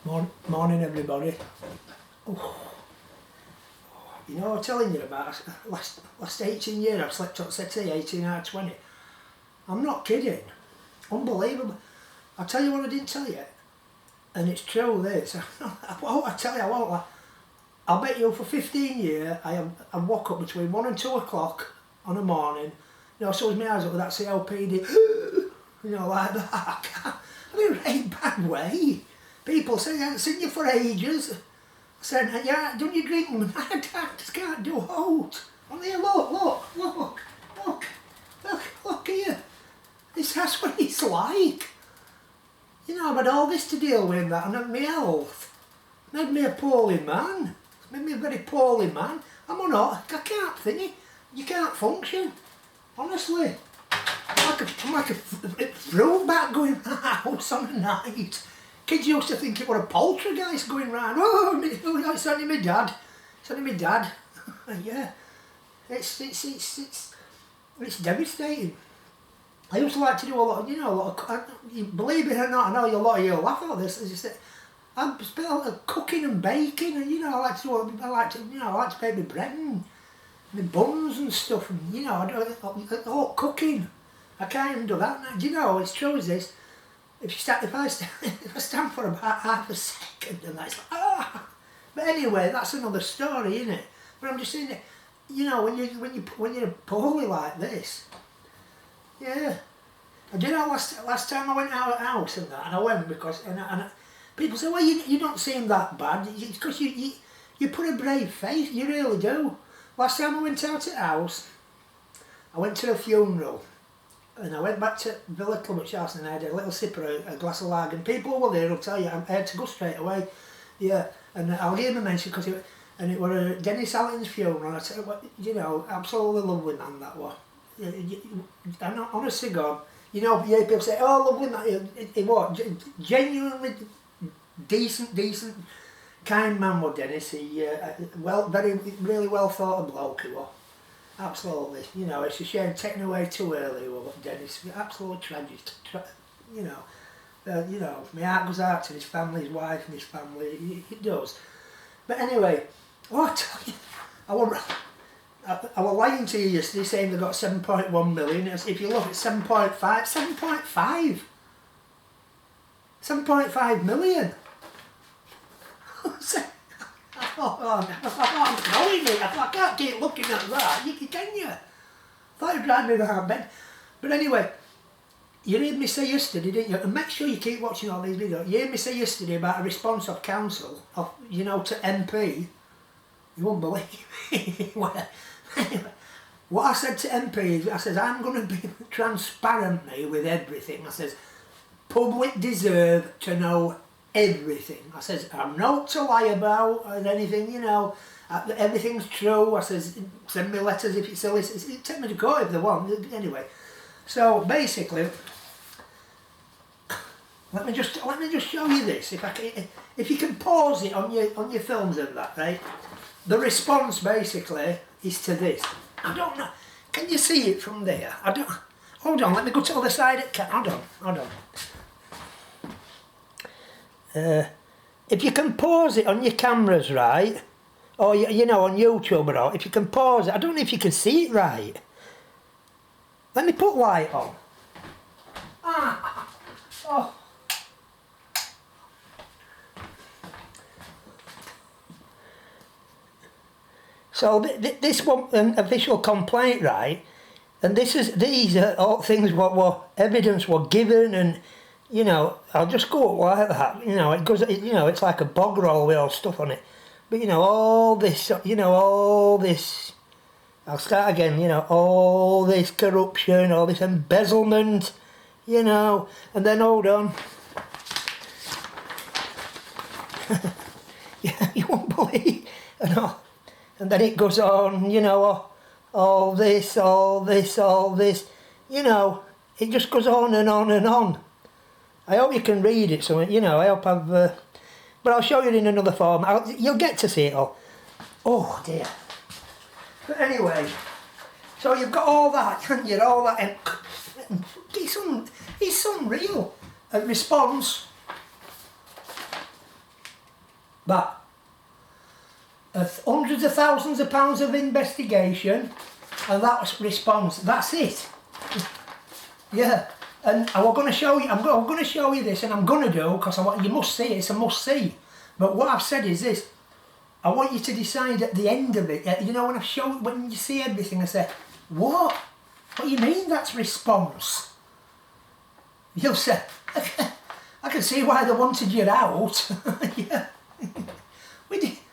Morning everybody. Oh, you know, I'm telling you about last 18 years I've slept up settee, 18 out of 20. I'm not kidding. Unbelievable. I'll tell you what I didn't tell you, and it's true this. I tell you, I won't lie. I'll bet you for 15 years I woke up between 1 and 2 o'clock on a morning. You know, so was my eyes up with that COPD, you know, like that. I'm in a very bad way. People say, I haven't seen you for ages. I said, yeah, don't you drink them? I just can't do out. Oh, here, look here. That's what it's like. You know, I've had all this to deal with, that, and my health. Made me a poorly man. Made me a very poorly man. I'm I can't think. You can't function. Honestly. I'm like a throwback going round the house on a night. Kids used to think it were a poltergeist going round. Oh, it's only my dad. It's only my dad. Yeah. It's devastating. I used to like to do a lot, you know, believe it or not, I know a lot of you laugh at this. I spent a lot of cooking and baking, and you know, I like to bake my bread and my buns and stuff, and you know, I cooking. I can't even do that now. Do you know, it's true as this. If I stand for about half a second, and that's like, ah. But anyway, that's another story, isn't it? But I'm just saying that, you know, when you're poorly like this, yeah. And you know, last time I went out of the house and that, and I went because and people say, well, you don't seem that bad. It's because you put a brave face. You really do. Last time I went out of the house, I went to a funeral. And I went back to Villa Club House and I had a little sip of a glass of lager. And people who were there will tell you, I had to go straight away. Yeah, and I'll give him a mention because it was Dennis Allen's funeral. And I said, well, you know, absolutely lovely man that was. And honestly, God, you know, yeah, people say, oh, lovely man. He was genuinely decent, kind man was Dennis. He, really well thought of bloke he was. Absolutely, you know, it's a shame taken away too early. Well, Dennis, absolutely tragic. You know, my heart goes out to his family, his wife, and his family. It does. But anyway, I tell you, I was lying to you yesterday saying they got 7.1 million. If you look at 7.5 million. I can't keep looking at that. Can you? I thought you'd drive me around bed. But anyway, you heard me say yesterday, didn't you? And make sure you keep watching all these videos. You heard me say yesterday about a response of council, you know, to MP. You won't believe me. Well, anyway, what I said to MP is, I says, I'm going to be transparent with everything. I says, public deserve to know everything. I says, I'm not to lie about or anything, you know, everything's true. I says, send me letters if it's illicit. Take me to court if they want. Anyway, so basically, let me just show you this. If you can pause it on your films and that, right? The response basically is to this. I don't know. Can you see it from there? I don't. Hold on. Let me go to the other side. Hold on. If you can pause it on your cameras, right, or you know, on YouTube or all, if you can pause it, I don't know if you can see it right. Let me put light on. Oh. So this one, an official complaint, right, and these are all things what evidence were given, and you know, I'll just go up like that, you know, it goes, you know, it's like a bog roll with all stuff on it. But, you know, all this, I'll start again, you know, all this corruption, all this embezzlement, you know, and then hold on. Yeah, you won't believe, and then it goes on, you know, all this, you know, it just goes on and on and on. I hope you can read it, so you know. I hope I've, but I'll show you in another form. You'll get to see it all. Oh dear. But anyway, so you've got all that, haven't you? All that, and it's unreal. A response But hundreds of thousands of pounds of investigation, and that was response. That's it. Yeah. And I'm going to show you. I'm going to show you this, and I'm going to do because you must see it. It's a must see. But what I've said is this: I want you to decide at the end of it. You know, when you see everything, I say, "What? What do you mean that's response?" You'll say, "I can see why they wanted you out." Yeah.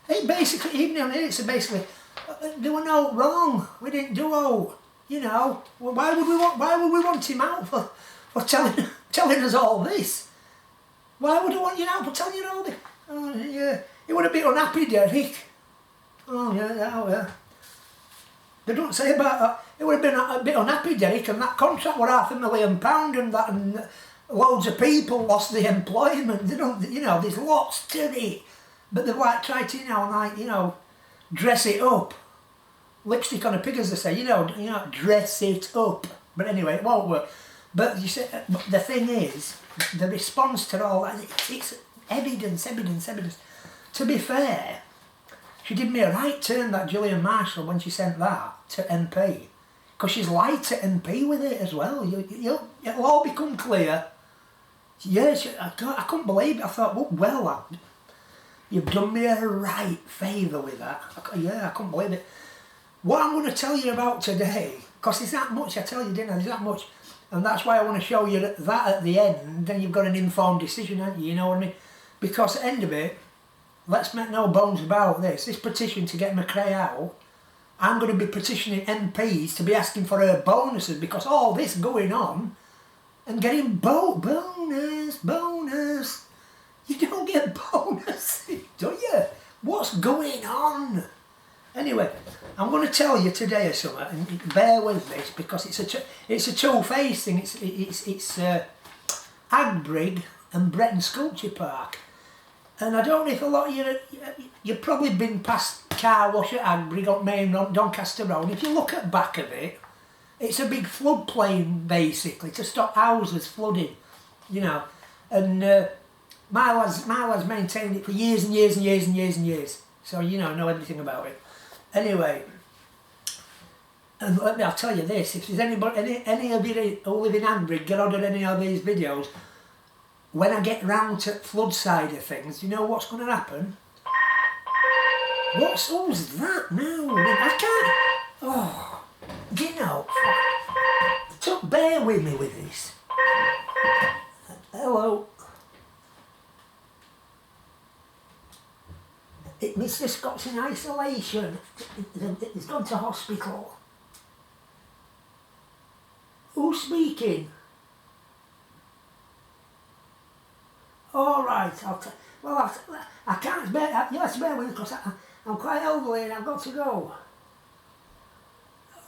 It basically, even on it, it's basically there were no wrong. We didn't do all. You know, why would we want him out for telling us all this? Why would I want you out for telling you all this? Oh yeah, you would have been unhappy, Derek. Oh yeah. They don't say about that. It would have been a bit unhappy, Derek, and that contract were £500,000 and that, and loads of people lost their employment. They don't, you know, there's lots to it, but they've like tried to, you know, dress it up. Lipstick on a pig, as they say, you know, dress it up. But anyway, it won't work. But you see, the thing is, the response to all that, it's evidence. To be fair, she did me a right turn, that Gillian Marshall, when she sent that to MP, because she's lied to MP with it as well. It'll all become clear. Yes, I couldn't believe it. I thought, well, you've done me a right favour with that. I couldn't believe it. What I'm going to tell you about today, because there's that much, I tell you, didn't I? There's that much. And that's why I want to show you that at the end, then you've got an informed decision, haven't you? You know what I mean? Because at the end of it, let's make no bones about this. This petition to get McCrae out, I'm going to be petitioning MPs to be asking for her bonuses, because all this going on and getting bonus. You don't get bonus, do you? What's going on? Anyway, I'm going to tell you today or something, and bear with this, because it's a two-faced thing. It's Agbrig and Bretton Sculpture Park, and I don't know if a lot of you've probably been past car wash at Agbrig on Main Doncaster Road. If you look at the back of it, it's a big floodplain basically to stop houses flooding, you know, and my lads maintained it for years and years, so you know everything about it. Anyway, and I'll tell you this: if there's any of you who live in Agbrig get on any of these videos, when I get round to flood side of things, you know what's going to happen? Who's that now? I can't. Oh, you know. Bear with me with this. Hello. Mr. Scott's in isolation. He's gone to hospital. Who's speaking? All right. I can't bear. You have to bear with me because I'm quite elderly and I've got to go.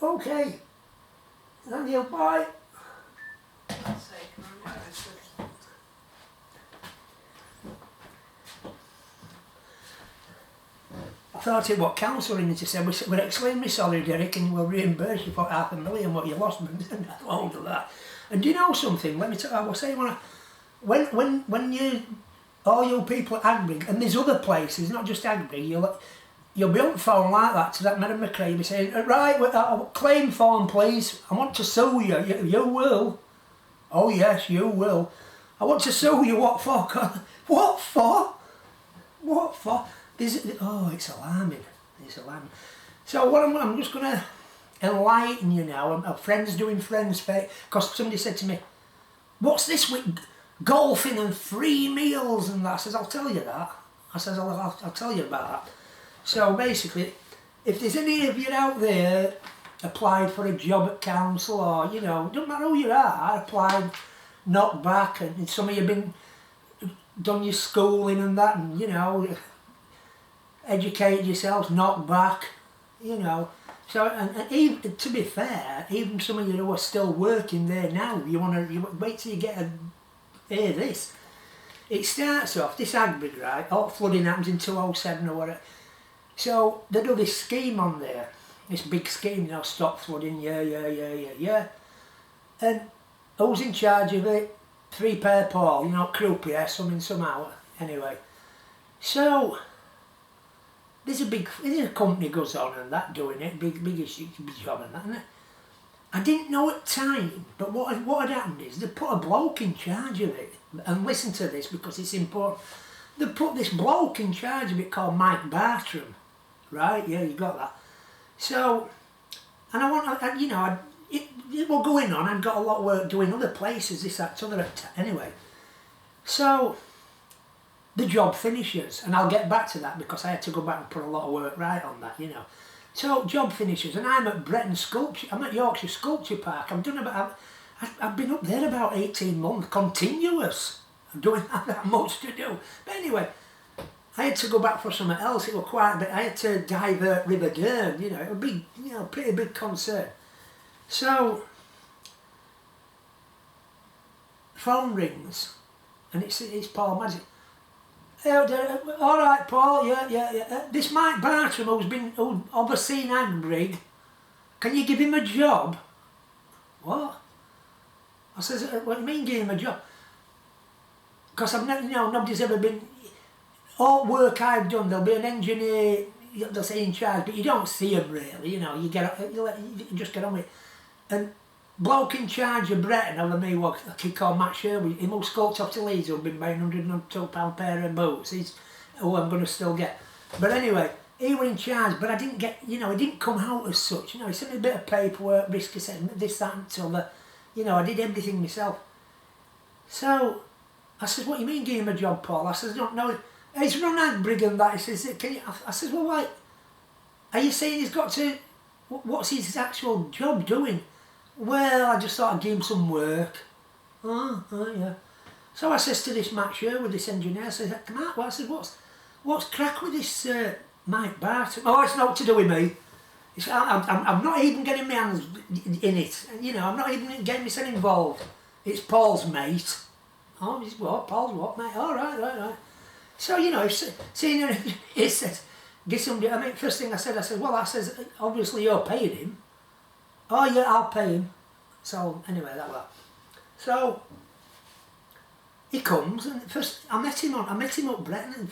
Okay. Thank you. Bye. I thought it what council in to say, we're extremely sorry, Derek, and we'll reimburse you for $500,000 what you lost, and all of that. And do you know something? Let me tell you, I was saying when you, all you people at Agbrig, and there's other places, not just Agbrig, you'll be on the phone like that to that Merran McCrae, you'll be saying, right, claim form please, I want to sue you. You will. Oh yes, you will. I want to sue you, what for? What for? What for? It's alarming. It's alarming. So what I'm just going to enlighten you now. A friend's doing friends' fate, because somebody said to me, what's this with golfing and free meals and that? I says, I'll tell you that. I says, I'll tell you about that. So basically, if there's any of you out there applied for a job at council, or, you know, doesn't matter who you are, applied, knocked back, and some of you been done your schooling and that, and, you know, educated yourselves, knocked back, you know. So, and even, to be fair, even some of you who are still working there now, you wait till you hear this. It starts off, this Agbrig, right, all flooding happens in 2007 or whatever. So they do this scheme on there, this big scheme, you know, stop flooding, yeah. And who's in charge of it? 3 pair Paul, you know, croupier, some in, some out, anyway. So there's a company goes on and that doing it, big job and that, isn't it? I didn't know at the time, but what had happened is they put a bloke in charge of it. And listen to this because it's important. They put this bloke in charge of it called Mike Bartram, right? Yeah, you got that. So, and it was going on. I'd got a lot of work doing other places, this, that, other. Anyway, so the job finishes, and I'll get back to that because I had to go back and put a lot of work right on that, you know. So job finishes, and I'm at Bretton Sculpture. I'm at Yorkshire Sculpture Park. I've been up there about 18 months, continuous. I'm doing that much to do. But anyway, I had to go back for something else. It was quite a bit. I had to divert River Dern, you know. It would be, you know, pretty big concern. So, phone rings, and it's Paul Magic. All right, Paul. Yeah. This Mike Bartram, who's overseen Agbrig, can you give him a job? What? I says, what do you mean give him a job? Because I've never, you know, nobody's ever been. All work I've done, there'll be an engineer, they'll say in charge, but you don't see him really. You know, you just get on with it. And bloke in charge of Bretton over me was a kid called Matt Sherwood. He moved Sculpt off to Leeds, who'd been buying £102 pair of boots. He's who I'm going to still get. But anyway, he was in charge, but I didn't get, you know, he didn't come out as such. You know, he sent me a bit of paperwork, risky saying this, that, and t'other. You know, I did everything myself. So I says, what do you mean give him a job, Paul? I says, I don't know. He's run Agbrig and that. He says, can you? I says, well, why? Are you saying he's got to? What's his actual job doing? Well, I just thought I'd give him some work. Oh yeah. So I says to this Matt Sherwood, this engineer, I says, Matt, I says, what's crack with this Mike Bartram? Oh, it's not to do with me. I'm not even getting my hands in it. You know, I'm not even getting myself involved. It's Paul's mate. Oh, he's what? Paul's what, mate? Oh, right. So, you know, seeing he says, get somebody, I mean, first thing I said, obviously you're paying him. Oh, yeah, I'll pay him. So, anyway, that was that. So, he comes, and first, I met him up Bretton, and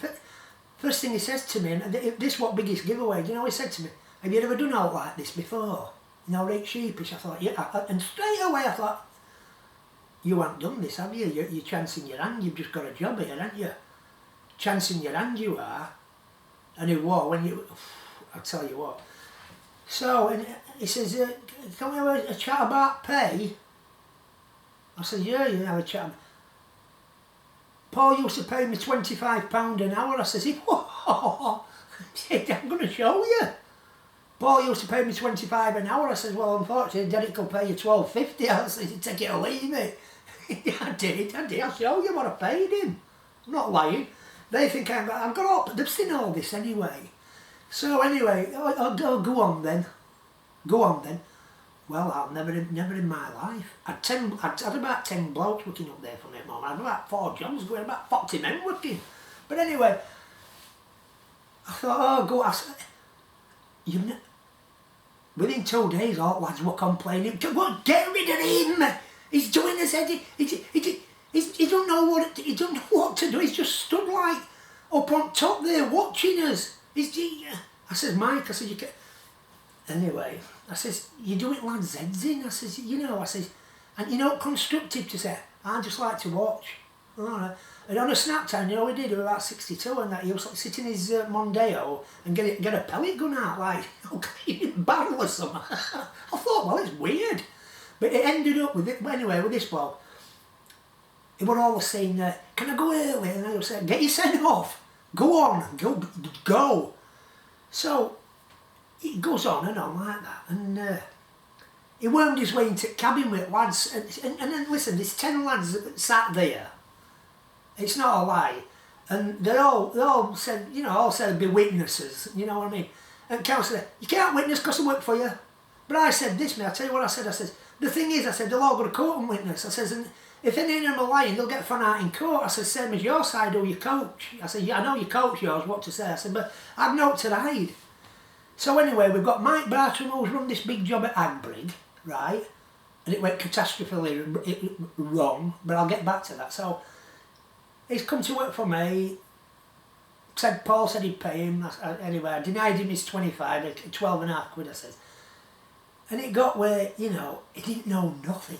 first thing he says to me, and this what biggest giveaway, you know, he said to me, have you ever done all like this before? You know, right sheepish. I thought, yeah, and straight away I thought, you haven't done this, have you? You're chancing your hand, you've just got a job here, haven't you? Chancing your hand you are. And he was, I'll tell you what. So, and he says, can we have a chat about pay? I said, yeah, you can have a chat. Paul used to pay me £25 an hour. I says, whoa, I'm going to show you. Paul used to pay me £25 an hour. I said, well, unfortunately, Derek will pay you £12.50. I said, take it or leave it. I did. I'll show you what I paid him. I'm not lying. They think I've got all, they've seen all this anyway. So anyway, I'll go on then. Well, I'll never in my life. I'd had about 10 blokes working up there from that moment. I had about 4 jobs going, about 40 men working. But anyway, I thought, within 2 days, all lads were complaining. Get rid of him! He's doing his head. He don't know what to do. He's just stood like up on top there watching us. I says, Mike, you can. Anyway, I says, you do it lads' heads in. I says, and you know, constructive to say, I just like to watch. All right. And on a snap time, you know, we did about 62 and that. He was like sitting his Mondeo and get a pellet gun out, like, okay, barrel or something. I thought, well, it's weird. But it ended up with it, anyway, with this bloke. He was always saying, can I go early? And I was saying, get your sent off. Go on, go. So, it goes on and on like that. And he wormed his way into cabin with lads. And then, listen, there's 10 lads that sat there. It's not a lie. And they all said, you know, all said be witnesses, you know what I mean? And Cal said, you can't witness because I work for you. But I said this, mate, I'll tell you what I said. I said, the thing is, I said, they'll all go to court and witness. I says, and if any of them are lying, they'll get thrown out in court. I said, same as your side or your coach. I said, yeah, I know you coach yours, what to say. I said, but I've no to hide. So anyway, we've got Mike Bartram, who's run this big job at Agbrig, right? And it went catastrophically wrong, but I'll get back to that. So he's come to work for me. Paul said he'd pay him. Anyway, I denied him his 25, 12 and a half quid, I says. And it got where, you know, he didn't know nothing.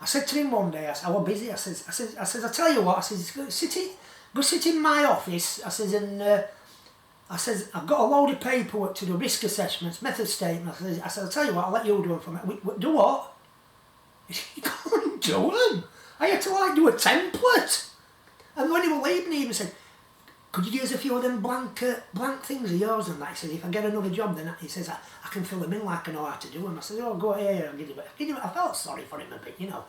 I said to him one day, I was busy, I says, I tell you what, I says, go sit in my office, I says, and I says, I've got a load of paperwork to do, risk assessments, method statements. I said, I'll tell you what, I'll let you do them for me. Do what? He couldn't do them. I had to like do a template. And when he was leaving, he even said, could you use a few of them blank things of yours and that? He said, if I get another job, then he says, I can fill them in like I know how to do them. I said, oh, go here, I'll give you a I felt sorry for him a bit, you know.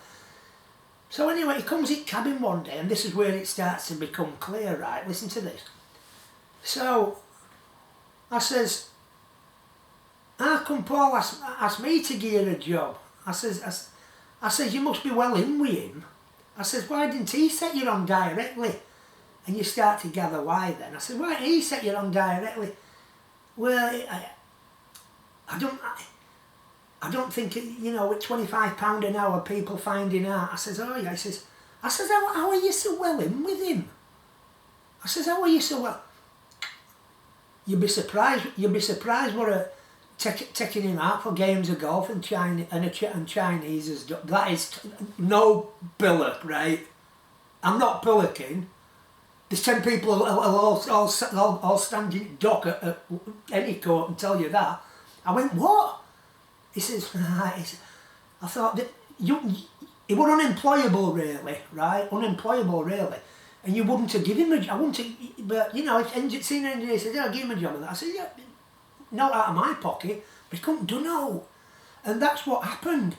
So anyway, he comes in cabin one day, and this is where it starts to become clear, right? Listen to this. So, I says, how come Paul asked me to give you a job? I says, you must be well in with him. I says, why didn't he set you on directly? And you start to gather why then. I said, why didn't he set you on directly? Well, I don't think, you know, at £25 an hour, people finding out. I says, oh yeah. I says, how are you so well in with him? I says, how are you so well? You'd be surprised what taking him out for games of golf and Chinese has done. That is no pillock, right? I'm not pillocking. There's 10 people all standing dock at any court and tell you that. I went, what? He says, I thought that he was unemployable really, right? Unemployable really. And you wouldn't have given him a job. I wouldn't have, but you know, if senior engineer said, yeah, I'll give him a job. And I said, yeah, not out of my pocket, but he couldn't do no. And that's what happened.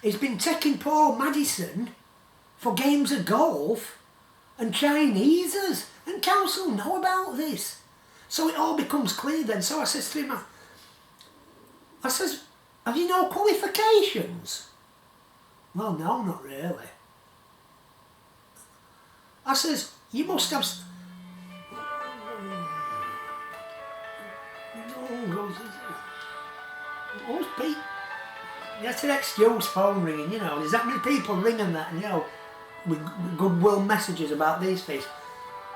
He's been taking Paul Madison for games of golf and Chineses, and council know about this. So it all becomes clear then. So I says to him, I says, have you no qualifications? Well, no, not really. I says, you must have... That's an excuse, phone ringing, you know. There's that many people ringing that, and you know, with goodwill messages about these things.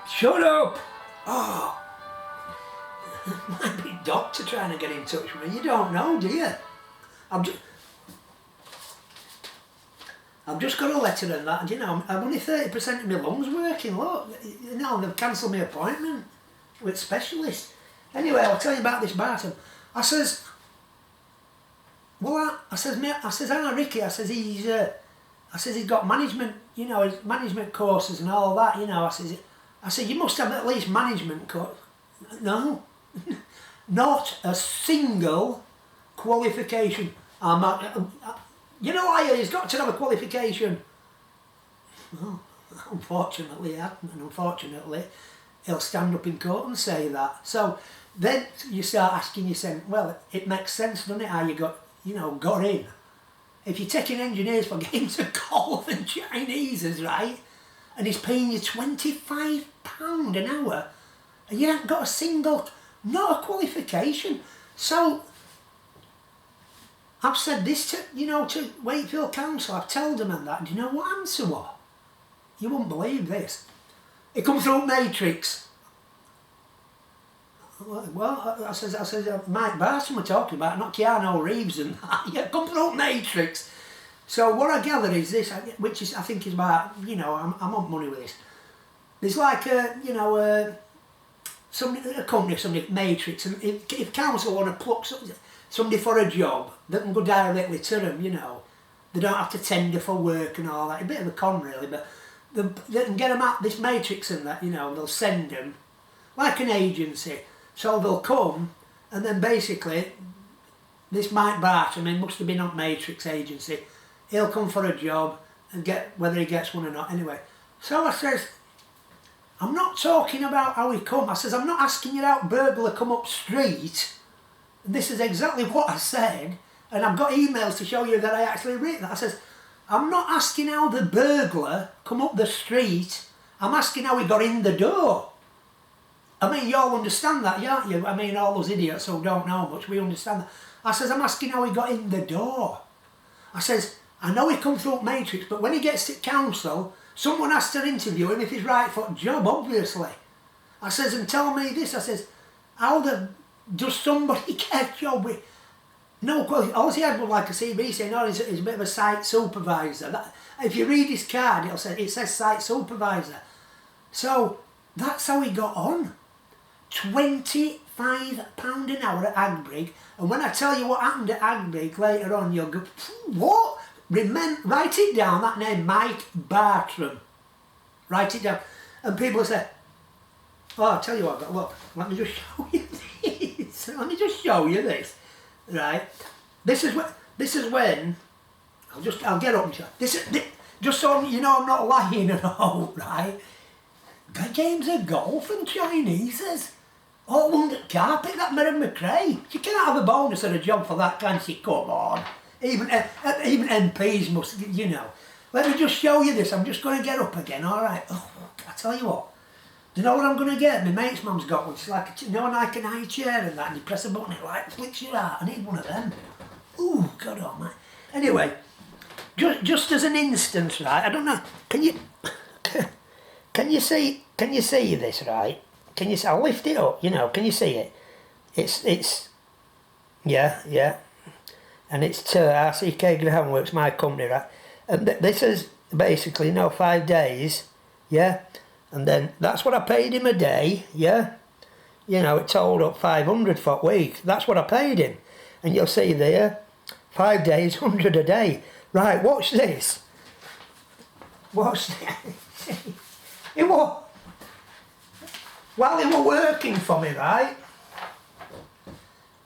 Shut up! Oh, might be a doctor trying to get in touch with me. You don't know, do you? I've just got a letter and that, and you know, I'm only 30% of my lungs working. Look, you know, they've cancelled my appointment with specialists. Anyway, I'll tell you about this Barton. I says, well, I says, Ricky, I says he's got management, you know, his management courses and all that, you know. I said, you must have at least management course. No, not a single qualification. You know, he's got to have a qualification. Well, unfortunately, he hasn't, and unfortunately, he'll stand up in court and say that. So then you start asking yourself, well, it makes sense, doesn't it, how you got in. If you're taking engineers for games of golf and Chineses, right, and he's paying you £25 an hour, and you haven't got a single, not a qualification. So I've said this to Wakefield Council, I've told them and that, and do you know what answer was? You wouldn't believe this. It comes through Matrix. Well, I says, Mike Barton we're talking about, not Keanu Reeves and that. Yeah, come through Matrix. So what I gather is this, which is I think is about, you know, I'm on money with this. There's like a company, somebody Matrix, and if council want to pluck somebody for a job, they can go directly to them, you know. They don't have to tender for work and all that. A bit of a con really, but they can get them out this Matrix and that, you know. They'll send them like an agency. So they'll come, and then basically, this Mike Barton, he must have been on Matrix agency, he'll come for a job and get whether he gets one or not anyway. So I says, I'm not talking about how he come. I says, I'm not asking you out burglar come up street. And this is exactly what I said, and I've got emails to show you that I actually written that. I says, I'm not asking how the burglar come up the street, I'm asking how he got in the door. I mean, you all understand that, aren't you? I mean, all those idiots who don't know much, we understand that. I says, I'm asking how he got in the door. I says, I know he come through Matrix, but when he gets to council, someone has to interview him if he's right for a job, obviously. I says, and tell me this, I says, how does somebody get a job with no quality? All he had was like a CV saying, oh, he's a bit of a site supervisor. If you read his card, it says site supervisor. So that's how he got on. £25 an hour at Agbrig. And when I tell you what happened at Agbrig later on, you'll go, what? Write it down, that name, Mike Bartram. Write it down. And people say, oh, I'll tell you what, look, let me just show you this. Let me just show you this. Right? This is when I'll get up to you. This, just so you know I'm not lying at all, right? The games of golf and Chineses. All under carpet, that Merran McCrae. You cannot have a bonus or a job for that, can't you? Come on. Even MPs must, you know. Let me just show you this. I'm just going to get up again, all right? Oh, I tell you what. Do you know what I'm going to get? My mate's mum's got one. It's like, like an high chair and that, and you press a button, it like flicks you out. I need one of them. Ooh, God almighty. Anyway, just as an instance, right? I don't know. Can you see this, right? Can you see? I'll lift it up. Can you see it? It's yeah. And it's to RCK Graham Works, my company, right? And this is basically 5 days, yeah. And then that's what I paid him a day, yeah. It totaled up 500 for a week. That's what I paid him. And you'll see there, 5 days, 100 a day. Right, watch this. Watch this. It was, while he were working for me, right?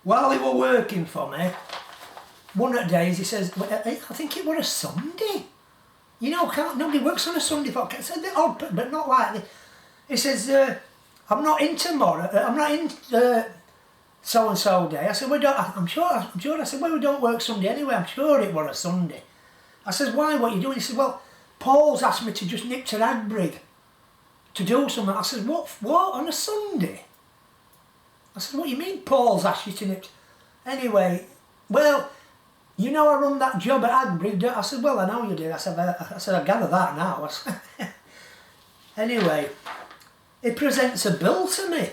While he were working for me, one of the days he says, I think it was a Sunday. Nobody works on a Sunday. It's a bit odd, but not like this. He says, I'm not in tomorrow. I'm not in so-and-so day. I said, I'm sure. I said, well, we don't work Sunday anyway. I'm sure it was a Sunday. I says, why? What are you doing? He said, well, Paul's asked me to just nip to Agbrig to do something. I said, what? On a Sunday? I said, what do you mean Paul's asked you to nip? Anyway, well, I run that job at Agbrig. I said, well, I know you do. I said, I gather that now. Anyway, he presents a bill to me.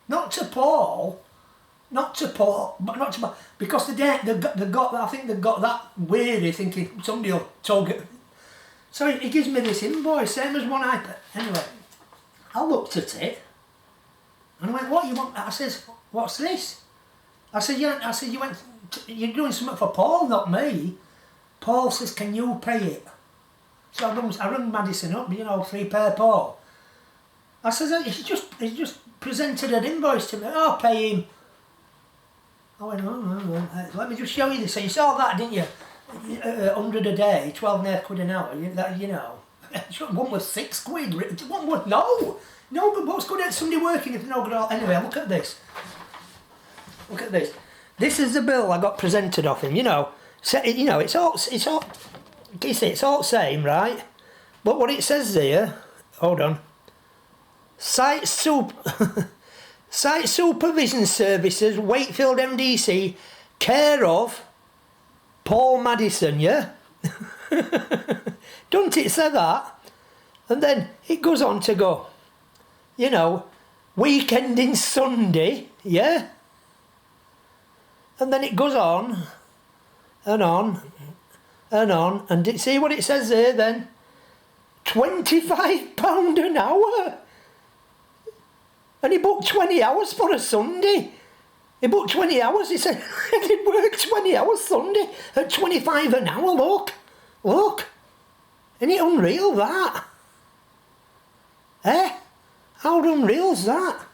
Not to Paul, but not to Paul. Because they got that, I think they've got that weary thinking somebody will tug it. So he gives me this invoice, same as one I put. Anyway, I looked at it, and I went, what you want? I says, what's this? I said, you're doing something for Paul, not me. Paul says, can you pay it? So I rung Madison up, 3 per Paul. I says, he's just presented an invoice to me. I'll pay him. I went, let me just show you this. So you saw that, didn't you? 100 a day, 12.5 an hour. One was £6. One was no, but what's good at somebody working if they're not good at all? Anyway, look at this. Look at this. This is the bill I got presented off him. It's all. You see, it's all the same, right? But what it says there, hold on. Site Supervision Services, Wakefield MDC, care of Paul Madison, yeah? Don't it say that? And then it goes on to go, weekend in Sunday, yeah? And then it goes on, and on, and on, and see what it says there then? £25 an hour! And he booked 20 hours for a Sunday. He booked 20 hours, he said, he'd work 20 hours Sunday at 25 an hour, look. Isn't it unreal, that? How unreal's that?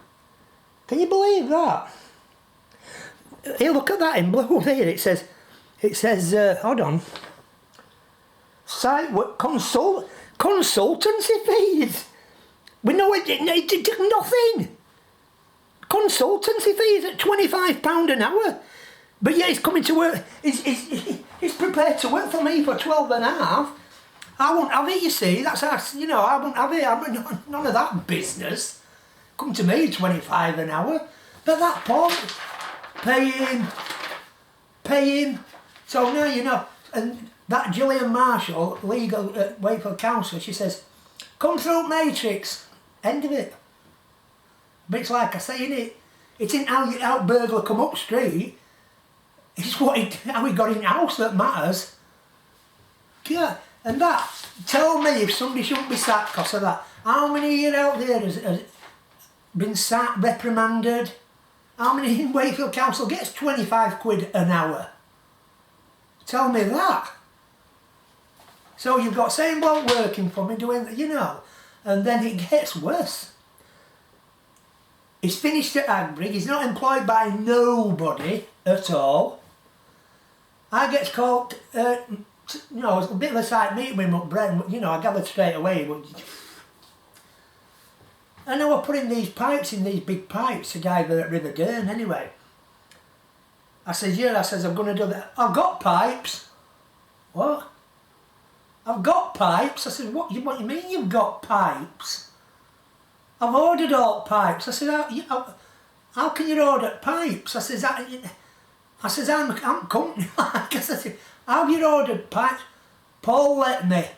Can you believe that? Here, look at that in blue there, it says, hold on. Site work, consultancy fees. We know it did nothing. Consultancy fees at £25 an hour. But yeah, he's coming to work, he's prepared to work for me for 12 and a half. I won't have it, you see, I won't have it, none of that business. Come to me, 25 an hour. But that Paul, pay him. So now, and that Gillian Marshall, legal at Wakefield Council, she says, come through Matrix, end of it. But it's like I say, innit? It ain't how burglar come up street. It's how he got in the house that matters. Yeah, and that, tell me if somebody shouldn't be sacked because of that. How many here out there has been sacked, reprimanded? How many in Wakefield Council gets 25 quid an hour? Tell me that. So you've got same bloke working for me doing, you know, and then it gets worse. He's finished at Agbrig, he's not employed by nobody at all. I get called, you know, it's a bit of a sight meeting with McCrae, you know, I gathered straight away. But I know I put in these pipes, in these big pipes, to divert River Dern anyway. I says, yeah, I says, I'm going to do that. I've got pipes. What? I've got pipes. I said, what you mean you've got pipes? I've ordered all pipes. I said, how can you order pipes? I says, I'm company. I said, how have you ordered pipes? Paul let me.